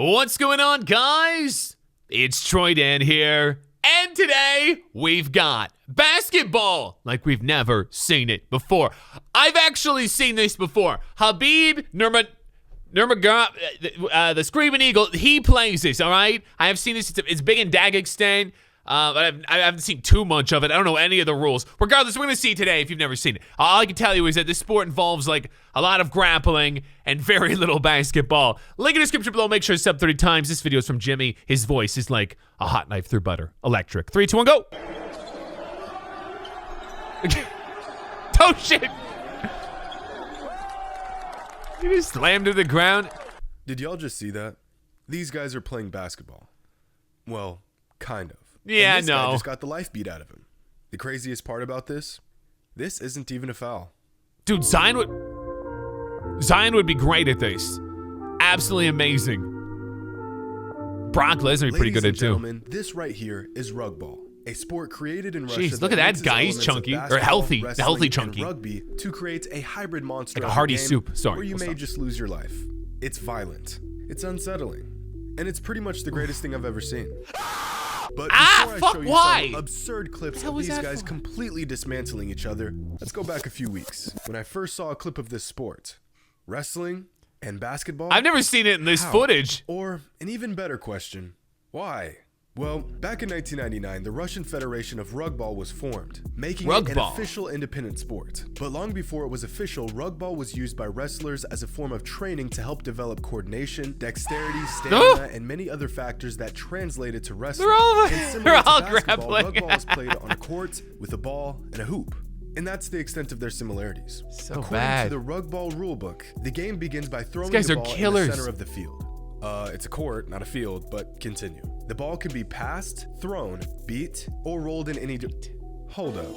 What's going on, guys? It's Troydan here, and today we've got basketball like we've never seen it before. I've actually seen this before. Habib Nurmagomedov, the Screaming Eagle, he plays this, all right? I have seen this. It's big in Dagestan. But I haven't seen too much of it. I don't know any of the rules. Regardless, we're going to see today if you've never seen it. All I can tell you is that this sport involves like a lot of grappling and very little basketball. Link in the description below. Make sure to sub 30 times. This video is from Jimmy. His voice is like a hot knife through butter. Electric. 3, 2, 1, go. Oh, shit. You just slammed to the ground. Did y'all just see that? These guys are playing basketball. Well, kind of. Yeah, and this guy no. just got the life beat out of him. The craziest part about this isn't even a foul. Dude, Zion would be great at this. Absolutely amazing. Brock Lesnar would be pretty good at it too. Gentlemen, this right here is Rugball, a sport created in Russia. Jeez, look at that guy. He's chunky or healthy. The healthy chunky. Rugby to create a hybrid monster like a hearty game soup. Sorry. Where you may just lose your life. It's violent. It's unsettling. And it's pretty much the greatest thing I've ever seen. But before I show you some absurd clips of these guys completely dismantling each other, let's go back a few weeks. When I first saw a clip of this sport, wrestling and basketball. I've never seen it in this footage. Or an even better question, why? Well, back in 1999, the Russian Federation of Rugball was formed, making it an official independent sport. But long before it was official, Rugball was used by wrestlers as a form of training to help develop coordination, dexterity, stamina, and many other factors that translated to wrestling. They're all grappling. Rugball is played on a court with a ball and a hoop. And that's the extent of their similarities. According to the Rugball rulebook, the game begins by throwing the ball in the center of the field. It's a court, not a field, but continue. The ball can be passed, thrown, beat, or rolled in any... Hold up.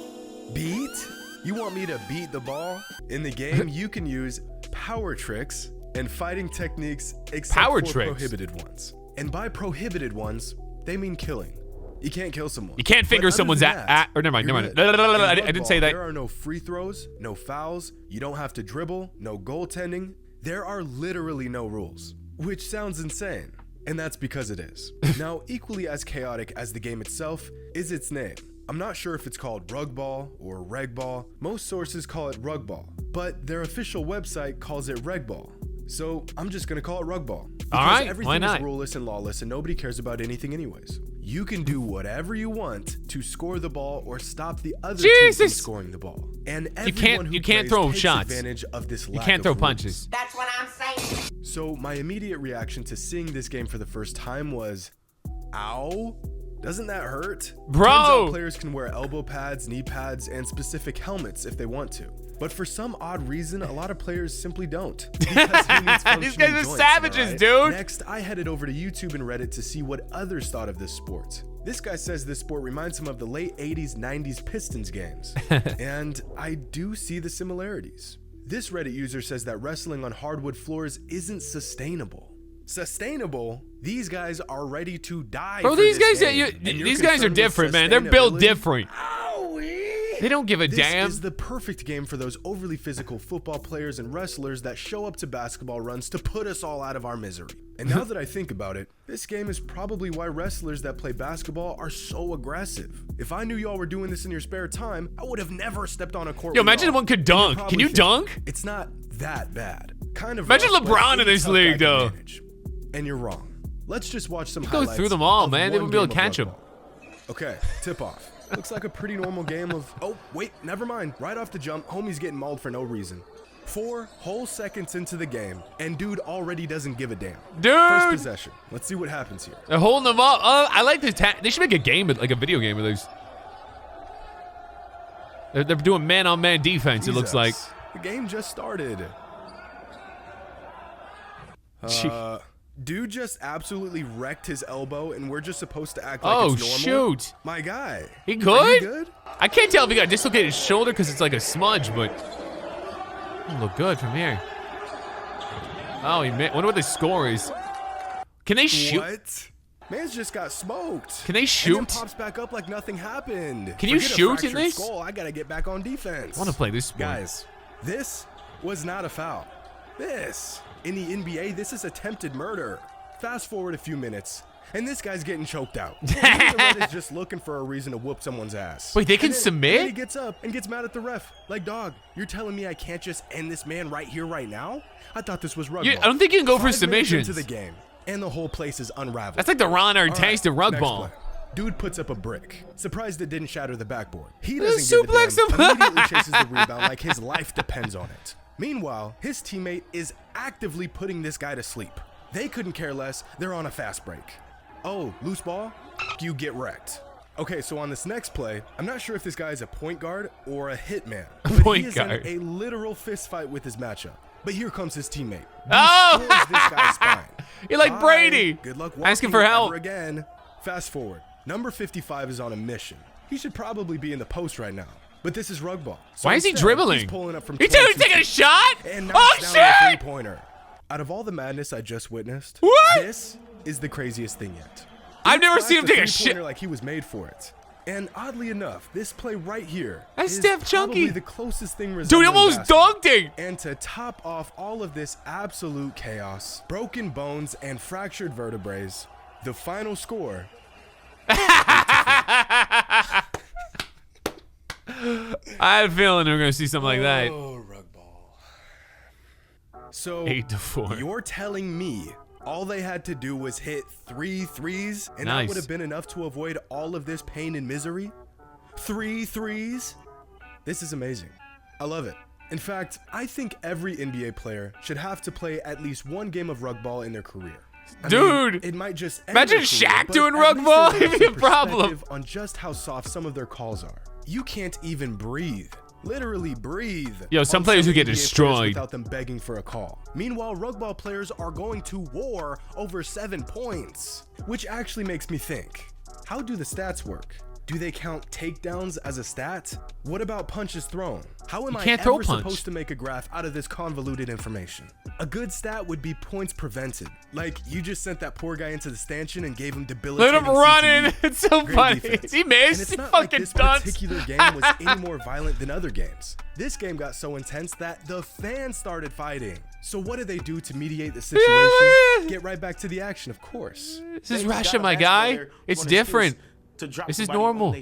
Beat? You want me to beat the ball? In the game, you can use power tricks and fighting techniques except for prohibited ones. And by prohibited ones, they mean killing. You can't kill someone. You can't finger someone's or never mind. I didn't say that. There are no free throws, no fouls. You don't have to dribble, no goaltending. There are literally no rules. Which sounds insane, and that's because it is. Now, equally as chaotic as the game itself is its name. I'm not sure if it's called Rugball or Regball. Most sources call it Rugball, but their official website calls it Regball. So I'm just gonna call it Rugball. All right, everything is ruleless and lawless, and nobody cares about anything anyways. You can do whatever you want to score the ball or stop the other team from scoring the ball. And everyone who plays takes advantage of this lack of rules. You can't throw punches. That's what I'm saying. So my immediate reaction to seeing this game for the first time was, ow, doesn't that hurt? Bro! Turns out players can wear elbow pads, knee pads, and specific helmets if they want to. But for some odd reason, a lot of players simply don't. Because who needs these guys are joints, savages, right? dude! Next, I headed over to YouTube and Reddit to see what others thought of this sport. This guy says this sport reminds him of the late 80s, 90s Pistons games. And I do see the similarities. This Reddit user says that wrestling on hardwood floors isn't sustainable. Sustainable? These guys are ready to die. Bro, these guys are different, man. They're built different. They don't give a damn. This is the perfect game for those overly physical football players and wrestlers that show up to basketball runs to put us all out of our misery. And now that I think about it, this game is probably why wrestlers that play basketball are so aggressive. If I knew y'all were doing this in your spare time, I would have never stepped on a court. Yo, imagine if one could dunk. Can you dunk? It's not that bad. Kind of. Imagine LeBron in this league, though. And you're wrong. Let's just watch some highlights. Go through them all, man. They won't be able to catch them. Okay, tip off. Looks like a pretty normal game of... Oh, wait, never mind. Right off the jump, homie's getting mauled for no reason. 4 whole seconds into the game, and dude already doesn't give a damn. Dude! First possession. Let's see what happens here. They're holding them up. I like this. They should make a game, like a video game of those. They're doing man-on-man defense, it looks like. The game just started. Dude just absolutely wrecked his elbow, and we're just supposed to act like it's normal. Oh, shoot. My guy. He good? I can't tell if he got dislocated shoulder because it's like a smudge, but it look good from here. Oh, wonder what the score is. Can they shoot? What? Man's just got smoked. Can they shoot? And then pops back up like nothing happened. Can you shoot in this? Skull, I gotta get back on defense. I want to play this sport. Guys, this was not a foul. In the NBA, this is attempted murder. Fast forward a few minutes, and this guy's getting choked out. The ref is just looking for a reason to whoop someone's ass. Wait, they can submit? And then he gets up and gets mad at the ref. Like, dog, you're telling me I can't just end this man right here, right now? I thought this was Rugball. I don't think you can go for 5 submissions. minutes into the game, and the whole place is unraveled. That's like the Ron Artest of next Rugball. play. Dude puts up a brick. Surprised it didn't shatter the backboard. He doesn't give a suplex damn. him. Immediately chases the rebound like his life depends on it. Meanwhile, his teammate is actively putting this guy to sleep. They couldn't care less. They're on a fast break. Oh, loose ball? You get wrecked. Okay, so on this next play, I'm not sure if this guy is a point guard or a hitman. But Point he is guard. in a literal fist fight with his matchup. But here comes his teammate. Oh! Destroys this guy's spine. You're like Bye. Brady. Good luck Asking walking for help. ever again. Fast forward. Number 55 is on a mission. He should probably be in the post right now. But this is Rugball. So Why is he instead, dribbling? He's pulling up from He 22 taking a feet shot? and Oh, knocks down a shit! three-pointer. Out of all the madness I just witnessed, What? this is the craziest thing yet. I've never He seen him clapped take a three-pointer shit. like he was made for it. And oddly enough, this play right here That's is Steph probably Chunky. the closest thing Dude, he resembling almost basketball. dunked it. And to top off all of this absolute chaos, broken bones and fractured vertebrae, the final score. I had a feeling we were going to see something like that. Oh, Rugball. So 8-4. you're telling me all they had to do was hit 3 threes, and Nice. that would have been enough to avoid all of this pain and misery? 3 threes? This is amazing. I love it. In fact, I think every NBA player should have to play at least one game of Rugball in their career. I mean, Dude, it might just end imagine their career, Shaq but doing at least Rugball. it gives It'd be a some problem. perspective on just how soft some of their calls are. You can't even breathe. Literally breathe. Yo, some on players who NBA get players destroyed. without them begging for a call. Meanwhile, Rugball players are going to war over 7 points, which actually makes me think, how do the stats work? Do they count takedowns as a stat? What about punches thrown? How am I can't throw ever punch. supposed to make a graph out of this convoluted information? A good stat would be points prevented. Like, you just sent that poor guy into the stanchion and gave him debilitating let him run CTE. in. It's so Great funny. defense. He And missed. it's He not like fucking this dunks. particular game was any more violent than other games. This game got so intense that the fans started fighting. So what did they do to mediate the situation? Get right back to the action, of course. This is Russia, my guy. It's different. This is normal.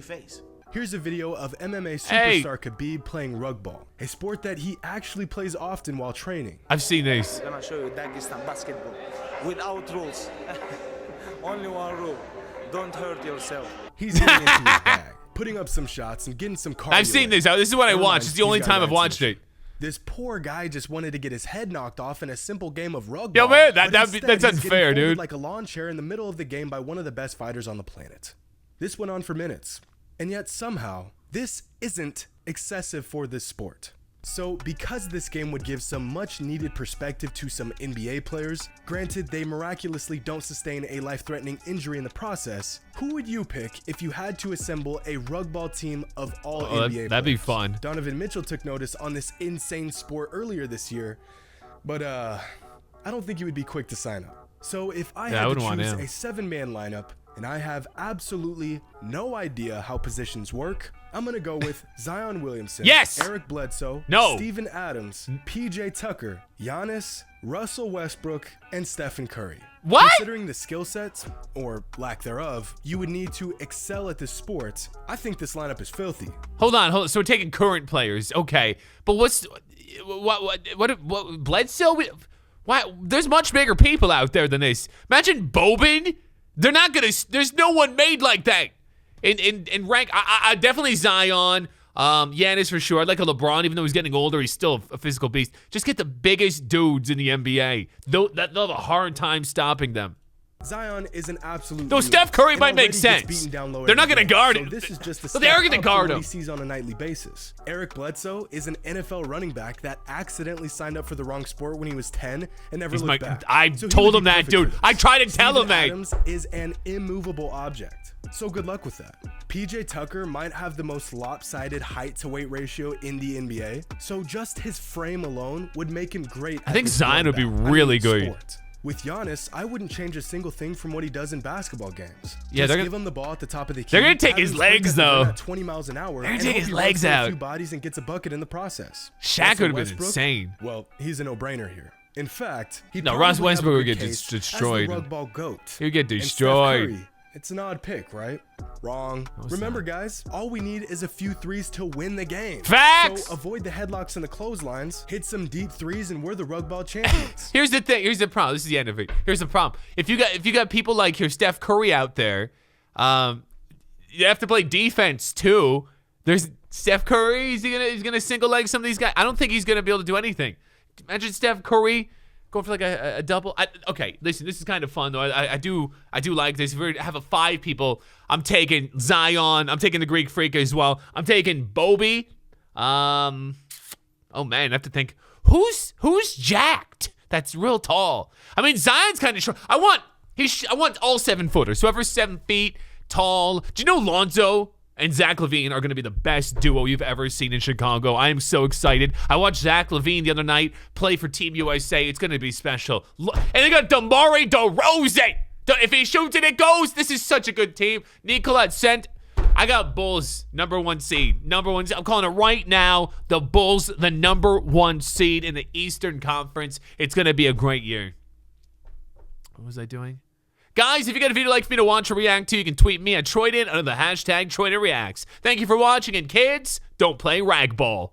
Here's a video of MMA Hey. superstar Khabib playing Rugball, a sport that he actually plays often while training. I've seen this. I'm gonna show you Dagestan basketball without rules. Only one rule: don't hurt yourself. He's getting into his bag, putting up some shots and getting some cardio. I've seen this. This is what I Never watched. mind, It's the only these guys time I've aren't watched submission. it. This poor guy just wanted to get his head knocked off in a simple game of Rugball. Yo, man, but that's instead, he's getting unfair, folded dude. like a lawn chair in the middle of the game by one of the best fighters on the planet. This went on for minutes, and yet somehow this isn't excessive for this sport. So because this game would give some much needed perspective to some NBA players, granted they miraculously don't sustain a life-threatening injury in the process, who would you pick if you had to assemble a Rugball team of all NBA That'd be players? fun. Donovan Mitchell took notice on this insane sport earlier this year, but I don't think he would be quick to sign up. So if I I had to wouldn't want choose him. a 7-man lineup and I have absolutely no idea how positions work, I'm gonna go with Zion Williamson, Yes! Eric Bledsoe, No. Steven Adams, PJ Tucker, Giannis, Russell Westbrook, and Stephen Curry. What? Considering the skill sets, or lack thereof, you would need to excel at this sport, I think this lineup is filthy. Hold on. So we're taking current players. Okay. But what Bledsoe? Why? There's much bigger people out there than this. Imagine Boban. They're not gonna. There's no one made like that. In rank, I definitely Zion. Giannis for sure. I'd like a LeBron, even though he's getting older, he's still a physical beast. Just get the biggest dudes in the NBA. They'll have a hard time stopping them. Zion is an absolute. Though unit, Steph Curry and might make already gets sense. beaten down low They're not every gonna game. guard So him. this is just a But they are step gonna up guard from what him. he sees on a nightly basis. Eric Bledsoe is an NFL running back that accidentally signed up for the wrong sport when he was 10 and never He's looked my- back. I So he told would him be that, perfect dude. for this. I tried to tell Steven him that. Adams is an immovable object. So good luck with that. PJ Tucker might have the most lopsided height to weight ratio in the NBA, so just his frame alone would make him great. I think Zion would be really good. Sport. With Giannis, I wouldn't change a single thing from what he does in basketball games. Yeah, Just they're give him the ball at the top of the key. They're gonna take have his him sprint legs, at the rim though. At 20 miles an hour. They're gonna and take hope his he legs runs through out. A few bodies and gets a bucket in the process. Shaq Russell would've been Westbrook, insane. Well, he's a no-brainer here. In fact, Russ Westbrook would get destroyed. As the Rugball GOAT. He would get destroyed. And Steph Curry, it's an odd pick, right? Wrong. Remember, guys, all we need is a few threes to win the game. Facts! So avoid the headlocks and the clotheslines, hit some deep threes, and we're the Rugball champions. Here's the thing. Here's the problem. This is the end of it. Here's the problem. If you got people like your Steph Curry out there, you have to play defense too. There's Steph Curry. He's gonna single leg some of these guys. I don't think he's gonna be able to do anything. Imagine Steph Curry going for like a double. Okay, listen, this is kind of fun though. I do like this. If we have a 5 people, I'm taking Zion. I'm taking the Greek Freak as well. I'm taking Bobby. Oh man, I have to think. Who's jacked? That's real tall. I mean, Zion's kind of short. I want all 7-footers. Whoever's 7 feet tall. Do you know Lonzo and Zach LaVine are going to be the best duo you've ever seen in Chicago? I am so excited. I watched Zach LaVine the other night play for Team USA. It's going to be special. And they got DeMar DeRozan. If he shoots it, it goes. This is such a good team. Nicolette sent. I got Bulls, number 1 seed. Number 1 seed. I'm calling it right now. The Bulls, the number 1 seed in the Eastern Conference. It's going to be a great year. What was I doing? Guys, if you got a video like for me to watch or react to, you can tweet me at Troydan under the hashtag TroydanReacts. Thank you for watching, and kids, don't play Rugball.